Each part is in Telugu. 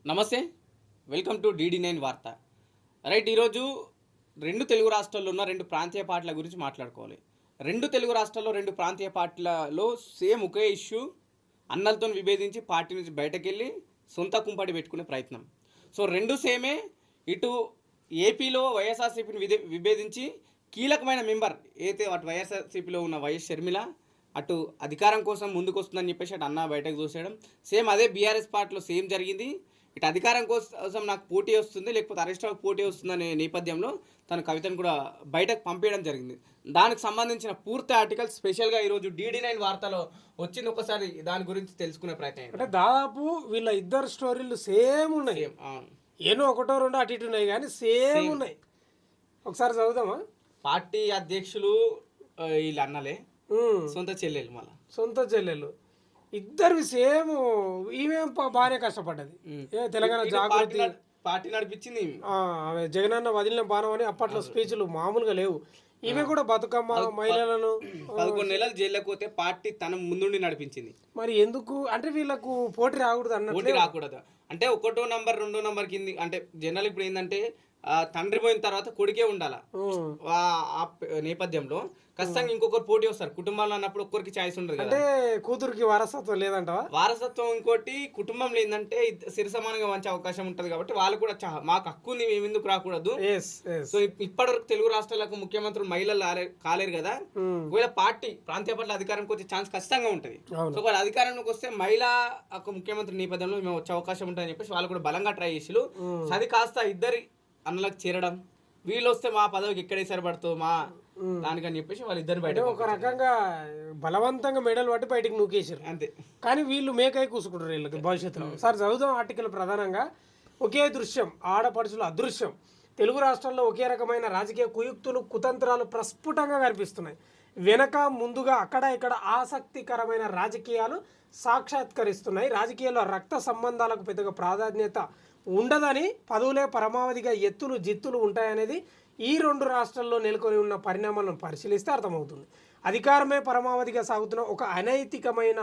నమస్తే, వెల్కమ్ టు DD9 వార్త. రైట్, ఈరోజు రెండు తెలుగు రాష్ట్రాల్లో ఉన్న రెండు ప్రాంతీయ పార్టీల గురించి మాట్లాడుకోవాలి. రెండు తెలుగు రాష్ట్రాల్లో రెండు ప్రాంతీయ పార్టీలలో సేమ్ ఒకే ఇష్యూ, అన్నలతో విభేదించి పార్టీ నుంచి బయటకెళ్ళి సొంత కుంపటి పెట్టుకునే ప్రయత్నం. సో రెండు సేమే. ఇటు ఏపీలో వైఎస్ఆర్సీపీని విభేదించి కీలకమైన మెంబర్ అయితే అటు వైఎస్ఆర్సీపీలో ఉన్న వైఎస్ షర్మిల అటు అధికారం కోసం ముందుకు వస్తుందని చెప్పేసి అటు అన్న బయటకు చూసేయడం. సేమ్ అదే బీఆర్ఎస్ పార్టీలో సేమ్ జరిగింది. ఇటు అధికారం కోసం నాకు పోటీ వస్తుంది, లేకపోతే అరెస్ట్ పోటీ వస్తుందనే నేపథ్యంలో తన కవితను కూడా బయటకు పంపించడం జరిగింది. దానికి సంబంధించిన పూర్తి ఆర్టికల్ స్పెషల్గా ఈరోజు DD9 వార్తలో వచ్చింది. ఒకసారి దాని గురించి తెలుసుకునే ప్రయత్నం. అంటే దాదాపు వీళ్ళ ఇద్దరు స్టోరీలు సేమ్ ఉన్నాయి. ఏనో ఒకటో రెండో అటు ఇటు ఉన్నాయి కానీ సేమ్ ఉన్నాయి. ఒకసారి చదువుదామా? పార్టీ అధ్యక్షులు వీళ్ళు అన్నలే, సొంత చెల్లెలు, మళ్ళీ సొంత చెల్లెలు ఇద్దరు సేమ్. ఈమె బాగానే కష్టపడ్డది. తెలంగాణ జాగృతి పార్టీ నడిపించింది. ఆమె జగనన్న వదిలిన బాణం అని అప్పట్లో స్పీచ్లు మామూలుగా లేవు. ఈమె కూడా బతుకమ్మ మహిళలను 11 నెలలు జైల్లోకి పోతే పార్టీ తన ముందుండి నడిపించింది. మరి ఎందుకు అంటే వీళ్ళకు పోటీ రాకూడదు అన్నట్టు. పోటీ రాకూడదు అంటే ఒకటో నంబర్ రెండో నంబర్ కింది అంటే జనరల్ ఇప్పుడు ఏంటంటే తండ్రి పోయిన తర్వాత కొడుకే ఉండాల. ఆ నేపథ్యంలో ఖచ్చితంగా ఇంకొకరు పోటీ వస్తారు. కుటుంబంలో అన్నప్పుడు ఒక్కరికి ఛాయిస్ ఉండదు. అంటే కూతురికి వారసత్వం లేదంటవా? వారసత్వం ఇంకోటి కుటుంబంలో ఏంటంటే సిరిసమానంగా మంచి అవకాశం ఉంటది కాబట్టి వాళ్ళు కూడా మాకు హక్కు ఉంది, మేము ఎందుకు రాకూడదు. సో ఇప్పటివరకు తెలుగు రాష్ట్రాలకు ముఖ్యమంత్రులు మహిళలు కాలేరు కదా. ఒకవేళ పార్టీ ప్రాంతీయ పార్టీల అధికారానికి వచ్చే ఛాన్స్ ఖచ్చితంగా ఉంటది. సో వాళ్ళ అధికారానికి వస్తే మహిళా ముఖ్యమంత్రి నేపథ్యంలో మేము వచ్చే అవకాశం ఉంటుందని చెప్పేసి వాళ్ళు కూడా బలంగా ట్రై చేసి అది కాస్త ఇద్దరి అన్నలకు చేరడం, వీళ్ళు వస్తే మా పదవికి ఎక్కడే సరిపడుతుంది మా దానికని చెప్పేసి వాళ్ళిద్దరు బయట ఒక రకంగా బలవంతంగా మెడల్ పట్టి బయటికి నూకేసారు అంతే. కానీ వీళ్ళు మేకై కూసుకుంటారు వీళ్ళకి భవిష్యత్తులో. సార్ చదువుదాం ఆర్టికల్. ప్రధానంగా ఒకే దృశ్యం, ఆడపడుచుల అదృశ్యం. తెలుగు రాష్ట్రాల్లో ఒకే రకమైన రాజకీయ కుయుక్తులు కుతంత్రాలు ప్రస్ఫుటంగా కనిపిస్తున్నాయి. వెనక ముందుగా అక్కడ ఇక్కడ ఆసక్తికరమైన రాజకీయాలు సాక్షాత్కరిస్తున్నాయి. రాజకీయాల్లో రక్త సంబంధాలకు పెద్దగా ప్రాధాన్యత ఉండదని, పదవులే పరమావధిగా ఎత్తులు జిత్తులు ఉంటాయనేది ఈ రెండు రాష్ట్రాల్లో నెలకొని ఉన్న పరిణామాలను పరిశీలిస్తే అర్థమవుతుంది. అధికారమే పరమావధిగా సాగుతున్న ఒక అనైతికమైన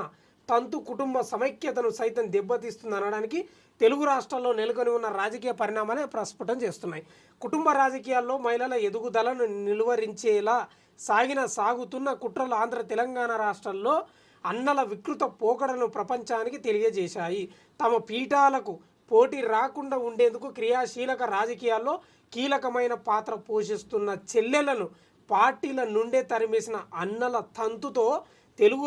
తంతు కుటుంబ సమైక్యతను సైతం దెబ్బతీస్తుంది అనడానికి తెలుగు రాష్ట్రాల్లో నెలకొని ఉన్న రాజకీయ పరిణామాలే ప్రస్ఫుటం చేస్తున్నాయి. కుటుంబ రాజకీయాల్లో మహిళల ఎదుగుదలను నిలువరించేలా సాగుతున్న కుట్రలు ఆంధ్ర తెలంగాణ రాష్ట్రాల్లో అన్నల వికృత పోకడలను ప్రపంచానికి తెలియజేశాయి. తమ పీఠాలకు పోటీ రాకుండా ఉండేందుకు క్రియాశీలక రాజకీయాల్లో కీలకమైన పాత్ర పోషిస్తున్న చెల్లెలను పార్టీల నుండే తరిమేసిన అన్నల తంతుతో తెలుగు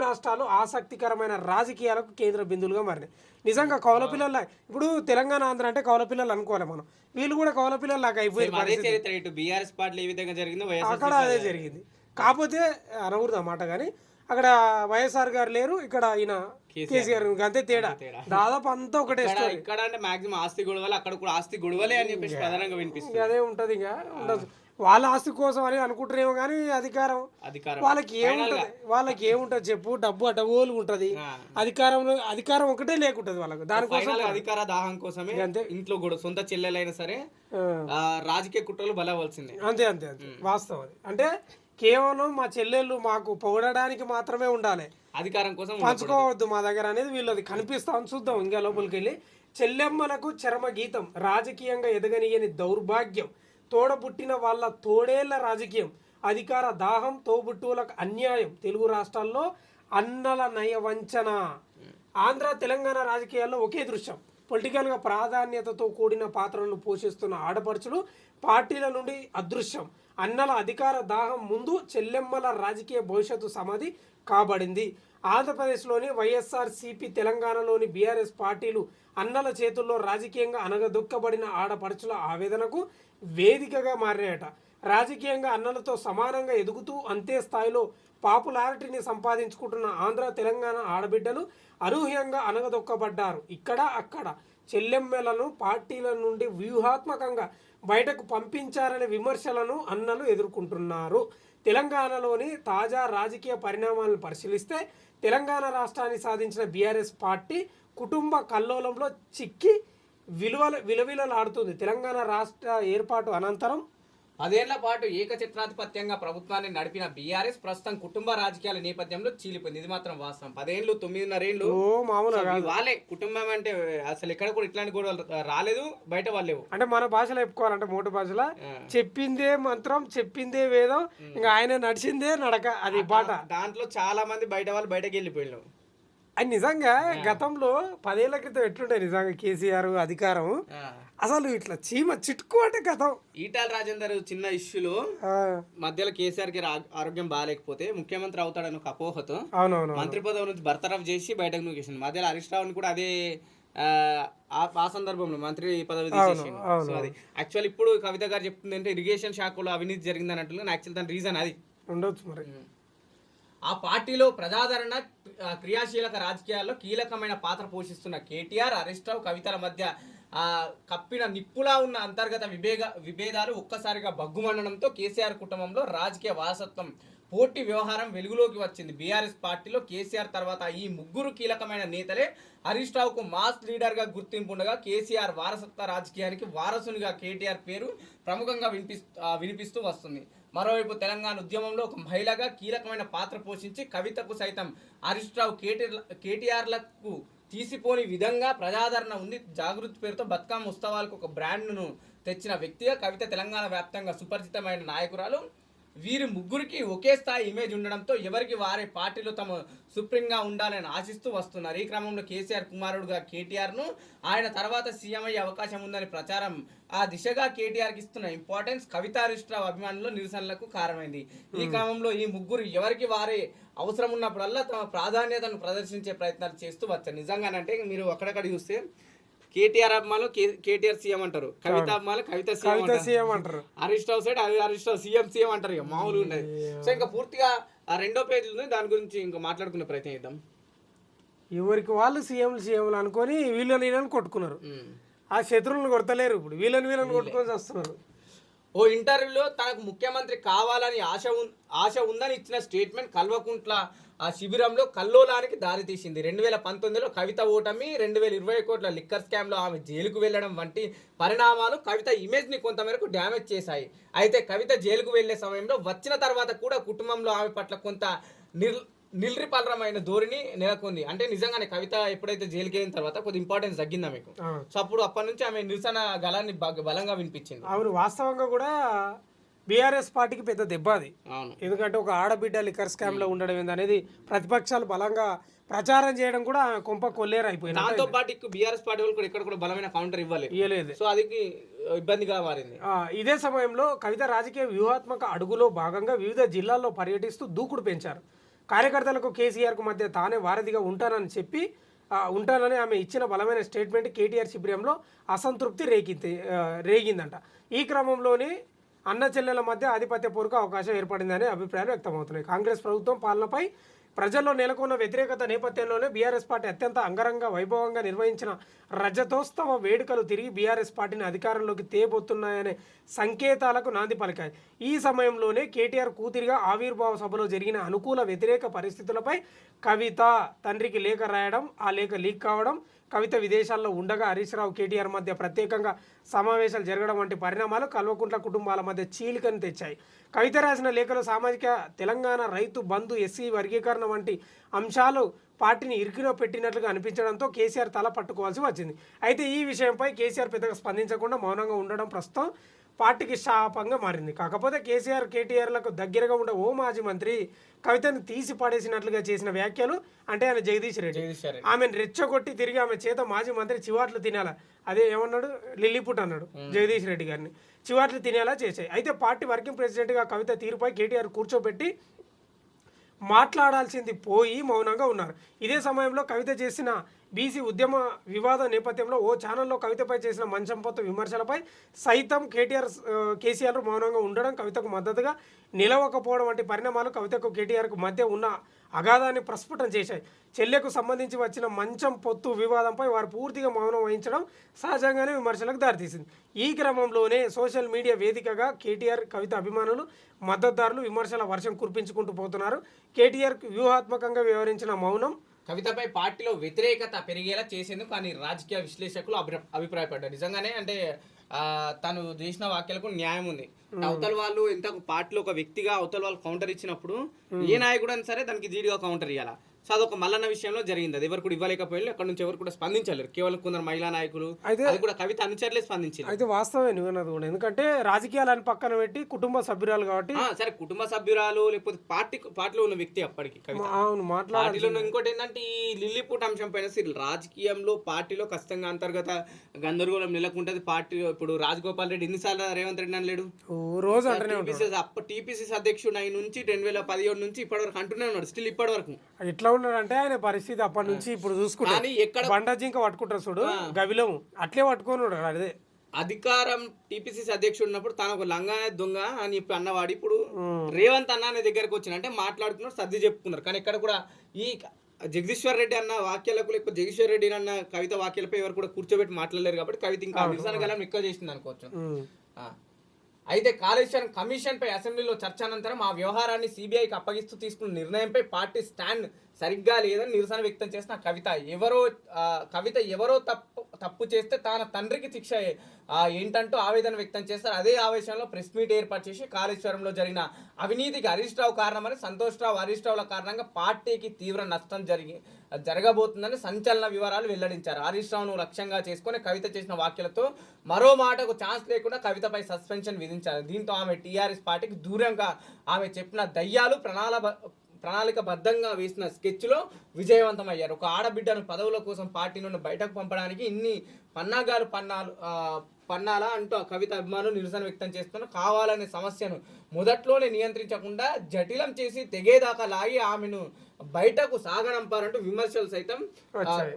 రాష్ట్రాలు ఆసక్తికరమైన రాజకీయాలకు కేంద్ర బిందువులుగా మారినాయి. నిజంగా కౌల పిల్లల ఇప్పుడు తెలంగాణ ఆంధ్ర అంటే కౌల పిల్లలు అనుకోవాలి మనం. వీళ్ళు కూడా కౌల పిల్లలు లాగా అయిపోయింది. అక్కడ అదే జరిగింది. కాకపోతే అనకూడదు అన్నమాట. కానీ అక్కడ వైఎస్ఆర్ గారు లేరు, ఇక్కడ ఈయన కేసీఆర్ అంతే తేడా. దాదాపు అంతా ఒకటే. ఇక్కడ అంటే మాక్సిమం ఆస్తి గొడవలు, అక్కడ కూడా ఆస్తి గొడవలే అని చెప్పేసి ప్రధానంగా వినిపిస్తుంది. అదే ఉంటది. ఇంకా ఉండదు. వాళ్ళ ఆస్తి కోసం అని అనుకుంటారేమో కానీ అధికారం వాళ్ళకి ఏముంటది చెప్పు? డబ్బు అడ్డగోలు ఉంటది. అధికారం ఒకటే లేకుంటది వాళ్ళకు. దానికోసం అధికార దాహం కోసమే అంతే. ఇంట్లో కూడా సొంత చెల్లెలైనా సరే రాజకీయ కుట్రలు బలవలసిందే. అంతే అంతే అంతే వాస్తవం అది. అంటే కేవలం మా చెల్లెళ్ళు మాకు పొగడడానికి మాత్రమే ఉండాలి, అధికారం కోసం పంచుకోవద్దు మా దగ్గర అనేది వీళ్ళది కనిపిస్తామని చూద్దాం. ఇంకా లోపలికి వెళ్ళి చెల్లెమ్మలకు చరమ గీతం, రాజకీయంగా ఎదగనియని దౌర్భాగ్యం, తోడబుట్టిన వాళ్ళ తోడేళ్ల రాజకీయం, అధికార దాహం, తోబుట్టువులకు అన్యాయం, తెలుగు రాష్ట్రాల్లో అన్నల నయవంచన. ఆంధ్ర తెలంగాణ రాజకీయాల్లో ఒకే దృశ్యం. పొలిటికల్గా ప్రాధాన్యతతో కూడిన పాత్రలను పోషిస్తున్న ఆడపడుచులు పార్టీల నుండి అదృశ్యం. అన్నల అధికార దాహం ముందు చెల్లెమ్మల రాజకీయ భవిష్యత్తు సమాధి కాబడింది. ఆంధ్రప్రదేశ్లోని వైఎస్ఆర్సీపీ, తెలంగాణలోని బీఆర్ఎస్ పార్టీలు అన్నల చేతుల్లో రాజకీయంగా అనగదొక్కబడిన ఆడపడుచుల ఆవేదనకు వేదికగా మారాయట. రాజకీయంగా అన్నలతో సమానంగా ఎదుగుతూ అంతే స్థాయిలో పాపులారిటీని సంపాదించుకుంటున్న ఆంధ్ర తెలంగాణ ఆడబిడ్డలు అనూహ్యంగా అనగదొక్కబడ్డారు. ఇక్కడ అక్కడ చెల్లెమ్మలను పార్టీల నుండి వ్యూహాత్మకంగా బయటకు పంపించారనే విమర్శలను అన్నలు ఎదుర్కొంటున్నారు. తెలంగాణలోని తాజా రాజకీయ పరిణామాలను పరిశీలిస్తే తెలంగాణ రాష్ట్రాన్ని సాధించిన బీఆర్ఎస్ పార్టీ కుటుంబ కల్లోలంలో చిక్కి విలువలాడుతుంది. తెలంగాణ రాష్ట్ర ఏర్పాటు అనంతరం 10 ఏళ్ల పాటు ఏకఛత్రాధిపత్యంగా ప్రభుత్వాన్ని నడిపిన బీఆర్ఎస్ ప్రస్తుతం కుటుంబ రాజకీయాల నేపథ్యంలో చీలిపోయింది. ఇది మాత్రం వాస్తవం. 10 ఏళ్ళు 9.5 ఏళ్ళు ఓ మామూలుగా కాదు. వాళ్ళే కుటుంబం అంటే అసలు ఎక్కడ కూడా ఇట్లాంటి గొడవలు రాలేదు, బయట వాళ్ళేవు. అంటే మన భాషలో చెప్పుకోవాలంటే మూట భాషలో చెప్పిందే మంత్రం, చెప్పిందే వేదం, ఇంకా ఆయన నడిచిందే నడక, అది పాట. దాంట్లో చాలా మంది బయట వాళ్ళు బయటకు వెళ్ళిపోయినారు. అది నిజంగా గతంలో 10 ఏళ్ల క్రితం ఎట్లుంటాయి నిజంగా కేసీఆర్ అధికారం, అసలు ఇట్లా చీమ చిట్టుకు అంటే గతం. ఈటాల రాజేందర్ చిన్న ఇష్యూలో మధ్యలో కేసీఆర్ కి ఆరోగ్యం బాగాలేకపోతే ముఖ్యమంత్రి అవుతాడని ఒక అపోహతో అవునవును మంత్రి పదవి నుంచి బర్తరఫ్ చేసి బయటకు నూకేసింది. మధ్యలో హరీష్ రావుని కూడా అదే ఆ సందర్భంలో మంత్రి పదవి తీసేసింది. సో అది యాక్చువల్ ఇప్పుడు కవిత గారు చెప్తుంది అంటే ఇరిగేషన్ శాఖలో అవినీతి జరిగింది అన్నట్లుగా యాక్చువల్ దాని రీజన్ అది ఉండొచ్చు. మరి ఆ పార్టీలో ప్రజాదరణ క్రియాశీలక రాజకీయాల్లో కీలకమైన పాత్ర పోషిస్తున్న కేటీఆర్, హరీష్ రావు, కవితల మధ్య కప్పిన నిప్పులా ఉన్న అంతర్గత విభేదాలు ఒక్కసారిగా బగ్గుమనడంతో కేసీఆర్ కుటుంబంలో రాజకీయ వారసత్వం పోటీ వ్యవహారం వెలుగులోకి వచ్చింది. బీఆర్ఎస్ పార్టీలో కేసీఆర్ తర్వాత ఈ ముగ్గురు కీలకమైన నేతలే హరీష్ రావుకు మాస్ లీడర్గా గుర్తింపు ఉండగా, కేసీఆర్ వారసత్వ రాజకీయానికి వారసునిగా కేటీఆర్ పేరు ప్రముఖంగా వినిపిస్తూ వస్తుంది. మరోవైపు తెలంగాణ ఉద్యమంలో ఒక మహిళగా కీలకమైన పాత్ర పోషించి కవితకు సైతం హరీష్ రావు కేటీఆర్లకు తీసిపోని విధంగా ప్రజాదరణ ఉంది. జాగృతి పేరుతో బతుకమ్మ ఉత్సవాలకు ఒక బ్రాండ్ను తెచ్చిన వ్యక్తిగా కవిత తెలంగాణ వ్యాప్తంగా సుపరిచితమైన నాయకురాలు. వీరి ముగ్గురికి ఒకే స్థాయి ఇమేజ్ ఉండడంతో ఎవరికి వారే పార్టీలో తమ సుప్రీంగా ఉండాలని ఆశిస్తూ వస్తున్నారు. ఈ క్రమంలో కేసీఆర్ కుమారుడుగా కేటీఆర్ను ఆయన తర్వాత సీఎం అయ్యే అవకాశం ఉందని ప్రచారం. ఆ దిశగా కేటీఆర్కి ఇస్తున్న ఇంపార్టెన్స్ కవిత, హరీష్ రావు అభిమానుల్లో నిరసనలకు కారణమైంది. ఈ క్రమంలో ఈ ముగ్గురు ఎవరికి వారే అవసరం ఉన్నప్పుడల్లా తమ ప్రాధాన్యతను ప్రదర్శించే ప్రయత్నాలు చేస్తూ వచ్చారు. నిజంగానంటే మీరు అక్కడక్కడ చూస్తే కేటీఆర్ అభిమానులు కేటీఆర్ సీఎం అంటారు, కవిత అభిమానులు కవిత సీఎం అంటారు, హరీష్ రావు సైడ్ హరీష్ రావు సీఎం అంటారు. ఇక మామూలుగా ఉండదు. సో ఇంకా పూర్తిగా ఆ రెండో పేజీలు ఉంది, దాని గురించి ఇంకా మాట్లాడుకునే ప్రయత్నం చేద్దాం. ఎవరికి వాళ్ళు సీఎంలు అనుకొని వీళ్ళని కొట్టుకున్నారు. ఆ శత్రువులను కొడతలేరు, ఇప్పుడు వీళ్ళని కొట్టుకొని వస్తున్నారు. ఓ ఇంటర్వ్యూలో తనకు ముఖ్యమంత్రి కావాలని ఆశ ఉందని ఇచ్చిన స్టేట్మెంట్ కల్వకుంట్ల ఆ శిబిరంలో కల్లోలానికి దారితీసింది. 2019లో కవిత ఓటమి, 2020 కోట్ల లిక్కర్ స్కామ్లో ఆమె జైలుకు వెళ్లడం వంటి పరిణామాలు కవిత ఇమేజ్ని కొంతమేరకు డ్యామేజ్ చేశాయి. అయితే కవిత జైలుకు వెళ్లే సమయంలో వచ్చిన తర్వాత కూడా కుటుంబంలో ఆమె పట్ల కొంత నిర్లిపరమైన ధోరణి నెలకొంది. అంటే నిజంగానే కవిత ఎప్పుడైతే జైలుకి వెళ్ళిన తర్వాత కొద్ది ఇంపార్టెన్స్ తగ్గిందా మీకు? సో అప్పుడు అప్పటి నుంచి ఆమె నిరసన గలాన్ని బలంగా వినిపించింది. అవును, వాస్తవంగా కూడా బీఆర్ఎస్ పార్టీకి పెద్ద దెబ్బ అది. ఎందుకంటే ఒక ఆడబిడ్డ లిక్కర్ స్కామ్ లో ఉండడం ఏందనేది ప్రతిపక్షాలు బలంగా ప్రచారం చేయడం కూడా కొంప కొల్లేరు అయిపోయింది. దాంతో పాటు బీఆర్ఎస్ పార్టీ వాళ్ళు కూడా ఇక్కడ కూడా బలమైన కౌంటర్ ఇవ్వలేదు. సో అది ఇబ్బందిగా మారింది. ఇదే సమయంలో కవిత రాజకీయ వ్యూహాత్మక అడుగులో భాగంగా వివిధ జిల్లాల్లో పర్యటిస్తూ దూకుడు పెంచారు. కార్యకర్తలకు కేసీఆర్కు మధ్య తానే వారధిగా ఉంటానని ఆమె ఇచ్చిన బలమైన స్టేట్మెంట్ కేటీఆర్ శిబిరంలో అసంతృప్తి రేగిందంట. ఈ క్రమంలోనే అన్న చెల్లెల మధ్య ఆధిపత్య పూర్వక అవకాశం ఏర్పడిందనే అభిప్రాయాలు వ్యక్తమవుతున్నాయి. కాంగ్రెస్ ప్రభుత్వం పాలనపై ప్రజల్లో నెలకొన్న వ్యతిరేకత నేపథ్యంలోనే బీఆర్ఎస్ పార్టీ అత్యంత అంగరంగ వైభవంగా నిర్వహించిన రజతోత్సవ వేడుకలు తిరిగి బీఆర్ఎస్ పార్టీని అధికారంలోకి తేబోతున్నాయనే సంకేతాలకు నాంది పలికాయి. ఈ సమయంలోనే కేటీఆర్ కూతురిగా ఆవిర్భావ సభలో జరిగిన అనుకూల వ్యతిరేక పరిస్థితులపై కవిత తండ్రికి లేఖ రాయడం, ఆ లేఖ లీక్ కావడం, కవిత విదేశాల్లో ఉండగా హరీష్ రావు కేటీఆర్ మధ్య ప్రత్యేకంగా సమావేశాలు జరగడం వంటి పరిణామాలు కల్వకుంట్ల కుటుంబాల మధ్య చీలికను తెచ్చాయి. కవిత రాసిన లేఖలో సామాజిక తెలంగాణ, రైతు బంధు, ఎస్సీ వర్గీకరణ వంటి అంశాలు పార్టీని ఇరుకులో పెట్టినట్లుగా అనిపించడంతో కేసీఆర్ తల పట్టుకోవాల్సి వచ్చింది. అయితే ఈ విషయంపై కేసీఆర్ పెద్దగా స్పందించకుండా మౌనంగా ఉండడం ప్రస్తుతం పార్టీకి శాపంగా మారింది. కాకపోతే కేసీఆర్, కేటీఆర్లకు దగ్గరగా ఉండే ఓ మాజీ మంత్రి కవితను తీసి పడేసినట్లుగా చేసిన వ్యాఖ్యలు అంటే ఆయన జగదీష్ రెడ్డి ఆమెను రెచ్చగొట్టి తిరిగి ఆమె చేత మాజీ మంత్రి చివాట్లు తినేలా, అదే ఏమన్నాడు లిల్లీపుట్ అన్నాడు జగదీష్ రెడ్డి గారిని, చివాట్లు తినేలా చేశాయి. అయితే పార్టీ వర్కింగ్ ప్రెసిడెంట్గా కవిత తీరుపై కేటీఆర్ కూర్చోబెట్టి మాట్లాడాల్సింది పోయి మౌనంగా ఉన్నారు. ఇదే సమయంలో కవిత చేసిన బీసీ ఉద్యమ వివాదం నేపథ్యంలో ఓ ఛానల్లో కవితపై చేసిన మంచంపొత్తు విమర్శలపై సైతం కేసీఆర్ మౌనంగా ఉండడం, కవితకు మద్దతుగా నిలవకపోవడం వంటి పరిణామాలు కవితకు కేటీఆర్కు మధ్య ఉన్న అగాధాన్ని ప్రస్ఫుటం చేశాయి. చెల్లెకు సంబంధించి వచ్చిన మంచం పొత్తు వివాదంపై వారు పూర్తిగా మౌనం వహించడం సహజంగానే విమర్శలకు దారితీసింది. ఈ క్రమంలోనే సోషల్ మీడియా వేదికగా కేటీఆర్, కవిత అభిమానులు, మద్దతుదారులు విమర్శల వర్షం కురిపించుకుంటూ పోతున్నారు. కేటీఆర్ వ్యూహాత్మకంగా వ్యవహరించిన మౌనం కవితపై పార్టీలో వ్యతిరేకత పెరిగేలా చేసేందుకు కానీ రాజకీయ విశ్లేషకులు అభిప్రాయపడ్డారు. నిజంగానే అంటే తను చేసిన వాక్యాలకు న్యాయం ఉంది. అవతల వాళ్ళు ఎంత పార్టీలో ఒక వ్యక్తిగా అవతల వాళ్ళు కౌంటర్ ఇచ్చినప్పుడు ఏ నాయకుడు అని సరే దానికి ధీటుగా కౌంటర్ ఇవ్వాలా. సో అదొక మల్లన్న విషయంలో జరిగింది. అది ఎవరు కూడా ఇవ్వలేకపోయారు, అక్కడ నుంచి ఎవరు కూడా స్పందించలేరు. కేవలం కొందరు మహిళా నాయకులు, అది కూడా కవిత అనుచరులే స్పందించారు. అయితే వాస్తవమే నువ్వన్నది కూడా, ఎందుకంటే రాజకీయాలను పక్కన పెట్టి కుటుంబ సభ్యురాలు కాబట్టి. సరే కుటుంబ సభ్యురాలు లేకపోతే పార్టీలో ఉన్న వ్యక్తి అప్పటికి పార్టీలో ఇంకోటి ఏంటంటే ఈ లిల్లీపుట్ అంశం పైన రాజకీయంలో పార్టీలో ఖచ్చితంగా అంతర్గత గందరగోళం నెలకొంటది. పార్టీ ఇప్పుడు రాజగోపాల్ రెడ్డి ఎన్నిసార్లు రేవంత్ రెడ్డి అని లేడు, రోజు టీపీసీసీ అధ్యక్షుడు ఆయన నుంచి 2017 నుంచి ఇప్పటి వరకు అంటూనే ఉన్నాడు. స్టిల్ ఇప్పటి వరకు ఇట్లా ఉన్నాడంటే ఆయన పరిస్థితి అప్పటి నుంచి ఇప్పుడు చూసుకుంటే బండ జింక పట్టుకుంటారు చూడు గవిలము అట్లే పట్టుకొని అదే అధికారం. టీపీసీసీ అధ్యక్షుడు ఉన్నప్పుడు తాను ఒక లంగా దొంగ అని చెప్పి అన్నవాడు ఇప్పుడు రేవంత్ అన్న అనే దగ్గరకు వచ్చిన అంటే మాట్లాడుకున్నారు, సర్ది చెప్పుకున్నారు. కానీ ఇక్కడ కూడా ఈ జగదీశ్వర్ రెడ్డి అన్న వాక్యాలకు లేకపోతే జగదీశ్వర్ రెడ్డి అన్న కవిత వాక్యాలపై ఎవరు కూడా కూర్చోబెట్టి మాట్లాడలేరు కాబట్టి కవిత ఇంకా నిరసన గలం ఎక్కువ చేసింది అనుకోవచ్చు. అయితే కాళేశ్వరం కమిషన్ పై అసెంబ్లీలో చర్చ అనంతరం ఆ వ్యవహారాన్ని సిబిఐకి అప్పగిస్తూ తీసుకున్న నిర్ణయంపై పార్టీ స్టాండ్ సరిగ్గా లేదని నిరసన వ్యక్తం చేసిన కవిత ఎవరో తప్పు చేస్తే తన తండ్రికి శిక్ష ఏంటంటూ ఆవేదన వ్యక్తం చేస్తారు. అదే ఆవేశంలో ప్రెస్ మీట్ ఏర్పాటు చేసి కాళేశ్వరంలో జరిగిన అవినీతికి హరీష్ రావు కారణమని, సంతోష్ రావు హరీష్ రావుల కారణంగా పార్టీకి తీవ్ర నష్టం జరగబోతుందని సంచలన వివరాలు వెల్లడించారు. హరీష్ రావును లక్ష్యంగా చేసుకుని కవిత చేసిన వ్యాఖ్యలతో మరో మాటకు ఛాన్స్ లేకుండా కవితపై సస్పెన్షన్ విధించారు. దీంతో ఆమె టీఆర్ఎస్ పార్టీకి దూరంగా ఆమె చెప్పిన దయ్యాలు ప్రణాళికబద్ధంగా వేసిన స్కెచ్లో విజయవంతమయ్యారు. ఒక ఆడబిడ్డను పదవుల కోసం పార్టీ నుండి బయటకు పంపడానికి ఇన్ని పన్నాలా అంటూ కవిత అభిమానులు నిరసన వ్యక్తం చేస్తున్నారు. కావాలనే సమస్యను మొదట్లోనే నియంత్రించకుండా జటిలం చేసి తెగేదాకా లాగి ఆమెను బయటకు సాగనంపారంటూ విమర్శలు సైతం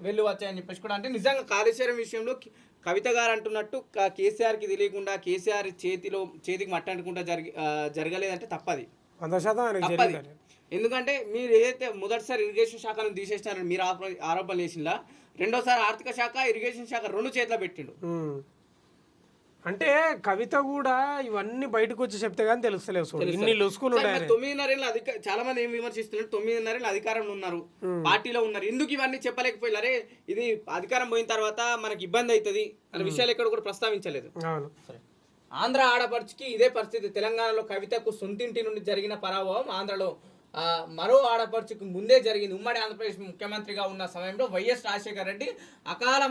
వెళ్ళు వచ్చాయని చెప్పేసి కూడా. అంటే నిజంగా కాళేశ్వరం విషయంలో కవిత గారు అంటున్నట్టు కేసీఆర్కి తెలియకుండా కేసీఆర్ చేతికి మట్టంటుకుంటా జరగలేదంటే తప్పది. ఎందుకంటే మీరు ఏదైతే మొదటిసారి ఇరిగేషన్ శాఖను తీసేసినారని మీరు ఆరోపణలు చేసిందా, రెండోసారి ఆర్థిక శాఖ ఇరిగేషన్ శాఖ రెండు చేతిలో పెట్టిండు. అంటే కవిత కూడా ఇవన్నీ బయటకు వచ్చి చెప్తే కానీ తెలుస్తలేవు. ఇన్ని లొసుకులు ఉన్నాయి. 9.5 ఏళ్ళ చాలా మంది ఏం విమర్శిస్తున్నారు, 9.5 ఏళ్ళ అధికారంలో ఉన్నారు, పార్టీలో ఉన్నారు, ఎందుకు ఇవన్నీ చెప్పలేకపోయారు? అరే ఇది అధికారం పోయిన తర్వాత మనకి ఇబ్బంది అవుతుంది అనే విషయాలు ఎక్కడ కూడా ప్రస్తావించలేదు. ఆంధ్ర ఆడపడుచుకి ఇదే పరిస్థితి. తెలంగాణలో కవితకు సొంతింటి నుండి జరిగిన పరాభవం ఆంధ్రలో మరో ఆడపడుచుకు ముందే జరిగింది. ఉమ్మడి ఆంధ్రప్రదేశ్ ముఖ్యమంత్రిగా ఉన్న సమయంలో వైఎస్ రాజశేఖర రెడ్డి అకాల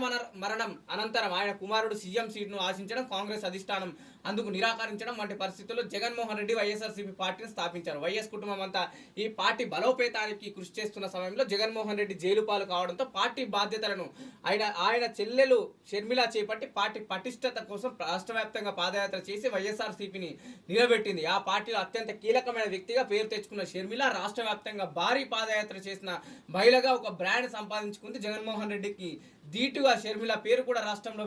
మరణం అనంతరం ఆయన కుమారుడు సీఎం సీట్ను ఆశించడం, కాంగ్రెస్ అధిష్టానం అందుకు నిరాకరించడం వంటి పరిస్థితుల్లో జగన్మోహన్ రెడ్డి వైఎస్ఆర్సీపీ పార్టీని స్థాపించారు. వైఎస్ కుటుంబం అంతా ఈ పార్టీ బలోపేతానికి కృషి చేస్తున్న సమయంలో జగన్మోహన్ రెడ్డి జైలు పాలు కావడంతో పార్టీ బాధ్యతలను ఆయన చెల్లెలు షర్మిల చేపట్టి పార్టీ పటిష్టత కోసం రాష్ట్ర వ్యాప్తంగా పాదయాత్ర చేసి వైఎస్ఆర్సీపీని నిలబెట్టింది. ఆ పార్టీలో అత్యంత కీలకమైన వ్యక్తిగా పేరు తెచ్చుకున్న షర్మిల రాష్ట్ర వ్యాప్తంగా భారీ పాదయాత్ర చేసిన మహిళగా ఒక బ్రాండ్ సంపాదించుకుంది. జగన్మోహన్ రెడ్డికి ధీటుగా షర్మిల పేరు కూడా రాష్ట్రంలో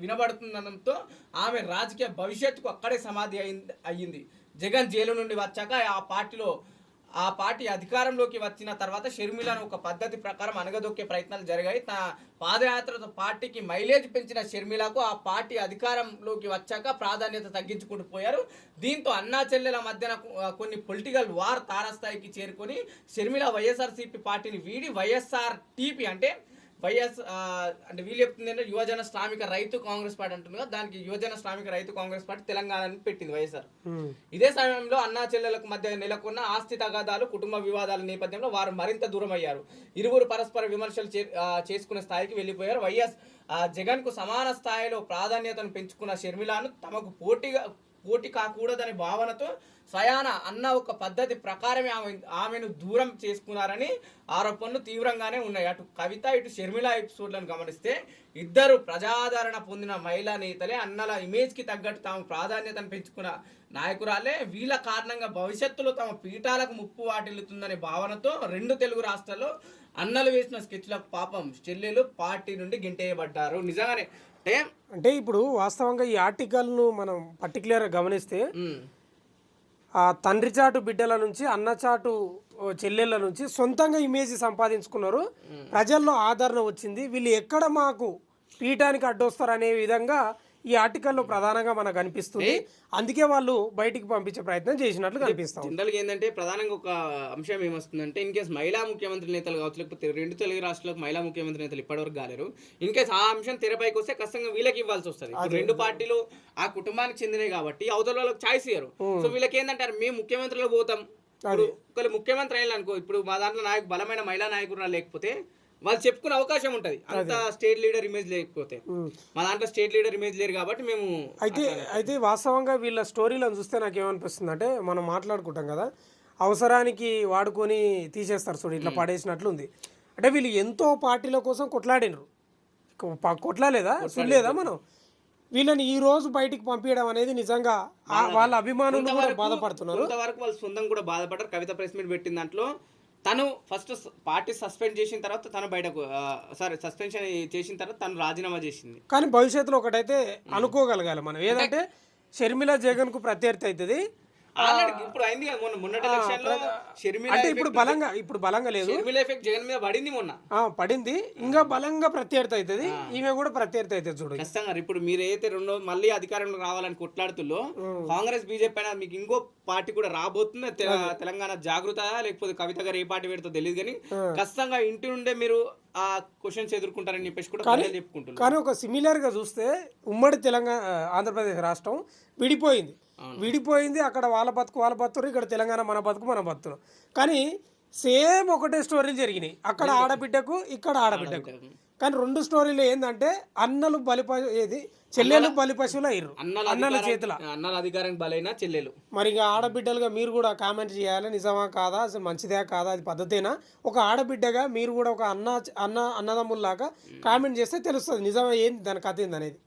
వినబడుతుండడంతో ఆమె రాజకీయ భవిష్యత్తుకు అక్కడే సమాధి అయ్యింది. జగన్ జైలు నుండి వచ్చాక ఆ పార్టీ అధికారంలోకి వచ్చిన తర్వాత షర్మిలను ఒక పద్ధతి ప్రకారం అనగదొక్కే ప్రయత్నాలు జరిగాయి. తన పాదయాత్రతో పార్టీకి మైలేజ్ పెంచిన షర్మిలకు ఆ పార్టీ అధికారంలోకి వచ్చాక ప్రాధాన్యత తగ్గించుకుంటూ పోయారు. దీంతో అన్నా చెల్లెల మధ్యన కొన్ని పొలిటికల్ వార్ తారస్థాయికి చేరుకొని షర్మిల వైఎస్ఆర్సీపీ పార్టీని వీడి వైఎస్ఆర్టీపీ అంటే అంటే వీళ్ళు చెప్తుంది అంటే యువజన శ్రామిక రైతు కాంగ్రెస్ పార్టీ అంటుంది కదా, దానికి యువజన శ్రామిక రైతు కాంగ్రెస్ పార్టీ తెలంగాణని పెట్టింది వైఎస్ఆర్. ఇదే సమయంలో అన్నా చెల్లెలకు మధ్య నెలకొన్న ఆస్తి తగాదాలు, కుటుంబ వివాదాల నేపథ్యంలో వారు మరింత దూరం అయ్యారు. ఇరువురు పరస్పర విమర్శలు చేసుకునే స్థాయికి వెళ్ళిపోయారు. వైఎస్ జగన్ కు సమాన స్థాయిలో ప్రాధాన్యతను పెంచుకున్న షర్మిలను తమకు పోటీ కాకూడదనే భావనతో స్వయాన అన్న ఒక పద్ధతి ప్రకారమే ఆమెను దూరం చేసుకున్నారని ఆరోపణలు తీవ్రంగానే ఉన్నాయి. అటు కవిత ఇటు షర్మిల ఎపిసోడ్లను గమనిస్తే ఇద్దరు ప్రజాదరణ పొందిన మహిళా నేతలే. అన్నల ఇమేజ్కి తగ్గట్టు తాము ప్రాధాన్యతను పెంచుకున్న నాయకురాలే. వీళ్ళ కారణంగా భవిష్యత్తులో తమ పీఠాలకు ముప్పు వాటిల్లుతుందనే భావనతో రెండు తెలుగు రాష్ట్రాల్లో అన్నలు వేసిన స్కెచ్లకు పాపం చెల్లెలు పార్టీ నుండి గెంటేయబడ్డారు. నిజంగానే అంటే ఇప్పుడు వాస్తవంగా ఈ ఆర్టికల్ను మనం పర్టికులర్గా గమనిస్తే ఆ తండ్రి చాటు బిడ్డల నుంచి అన్నచాటు చెల్లెళ్ళ నుంచి సొంతంగా ఇమేజ్ సంపాదించుకున్నారు. ప్రజల్లో ఆదరణ వచ్చింది. వీళ్ళు ఎక్కడ మాకు పీఠానికి అడ్డొస్తారు అనే విధంగా ఈ ఆర్టికల్లో ప్రధానంగా మనకు కనిపిస్తుంది. అందుకే వాళ్ళు బయటికి పంపించే ప్రయత్నం చేసినట్లు కనిపిస్తాం. జనరల్గా ఏంటంటే ప్రధానంగా ఒక అంశం ఏమొస్తుందంటే ఇన్ కేసు మహిళా ముఖ్యమంత్రి నేతలు కావచ్చు, లేకపోతే రెండు తెలుగు రాష్ట్రాలకు మహిళా ముఖ్యమంత్రి నేతలు ఇప్పటివరకు కాలేరు. ఇన్ కేసు ఆ అంశం తెరపైకి వస్తే ఖచ్చితంగా వీళ్ళకి ఇవ్వాల్సి వస్తుంది. రెండు పార్టీలు ఆ కుటుంబానికి చెందినవి కాబట్టి అవతల వాళ్ళకి ఛాయిస్ ఇయ్యరు. సో వీళ్ళకి ఏంటంటారు, మేము ముఖ్యమంత్రిలో పోతాం. ఇప్పుడు ఒకళ్ళు ముఖ్యమంత్రి అయ్యారు అనుకో, ఇప్పుడు మా దాంట్లో బలమైన మహిళా నాయకుడు లేకపోతే వాళ్ళు చెప్పుకునే అవకాశం ఉంటది. అంత స్టేట్ లీడర్ ఇమేజ్ లేకపోతే, మా దాంట్లో స్టేట్ లీడర్ ఇమేజ్ లేరు కాబట్టి మేము అయితే వాస్తవంగా వీళ్ళ స్టోరీలను చూస్తే నాకు ఏమనిపిస్తుంది అంటే, మనం మాట్లాడుకుంటాం కదా, అవసరానికి వాడుకొని తీసేస్తారు చూడు, ఇట్లా పడేసినట్లు ఉంది. అంటే వీళ్ళు ఎంతో పార్టీల కోసం కొట్లాడినరు, కొట్లాలేదా చూడలేదా మనం? వీళ్ళని ఈ రోజు బయటికి పంపించడం అనేది నిజంగా వాళ్ళ అభిమానులు కూడా బాధపడుతున్నారు. కొంతవరకు వాళ్ళు సొంతం కూడా బాధపడ్డారు. కవిత ప్రెస్ మీట్ పెట్టిన దాంట్లో తను ఫస్ట్ పార్టీ సస్పెండ్ చేసిన తర్వాత తను బయటకు సస్పెన్షన్ చేసిన తర్వాత తను రాజీనామా చేసింది. కానీ భవిష్యత్తులో ఒకటైతే అనుకోగలగాలి మనం, ఏదంటే షర్మిల జగన్ కు ప్రత్యర్థి అవుతుంది. ఇప్పుడు అయింది కదా మొన్నటి ఎలక్షన్ లో షర్మిల అంటే ఇప్పుడు బలంగా లేదు, షర్మిల ఎఫెక్ట్ జగన్ మీద పడింది మొన్న, పడింది. ఇంకా బలంగా ప్రత్యర్థి అవుతుంది, ఈమె కూడా ప్రత్యర్థి అవుతుంది చూడు. ఖచ్చితంగా ఇప్పుడు మీరు ఏదైతే మళ్ళీ అధికారంలో రావాలని కొట్లాడుతుల్లో కాంగ్రెస్ బీజేపీ అయినా మీకు ఇంకో పార్టీ కూడా రాబోతుంది. తెలంగాణ జాగృత లేకపోతే కవిత గారు ఏ పార్టీ పెడతో తెలియదు, కానీ ఖచ్చితంగా ఇంటి నుండే మీరు ఆ క్వశ్చన్స్ ఎదుర్కొంటారని చెప్పేసి కూడా చెప్పుకుంటున్నారు. కానీ ఒక సిమిలర్ గా చూస్తే ఉమ్మడి తెలంగాణ ఆంధ్రప్రదేశ్ రాష్ట్రం విడిపోయింది. అక్కడ వాళ్ళ బతుకురు, ఇక్కడ తెలంగాణ మన బతుకును. కానీ సేమ్ ఒకటే స్టోరీలు జరిగినాయి, అక్కడ ఆడబిడ్డకు ఇక్కడ ఆడబిడ్డకు. కానీ రెండు స్టోరీలు ఏంటంటే అన్నలు చెల్లెలు బలి పశువులు అయ్యారు, అన్నల చేతుల. అన్నల అధికారానికి బలైన చెల్లెలు. మరి ఇక ఆడబిడ్డలుగా మీరు కూడా కామెంట్ చేయాలి, నిజమా కాదా, అసలు మంచిదే కాదా, అది పద్ధతేనా? ఒక ఆడబిడ్డగా మీరు కూడా ఒక అన్నదమ్ముల్లాగా కామెంట్ చేస్తే తెలుస్తుంది నిజమా ఏంది దాని కథ ఏంది అనేది.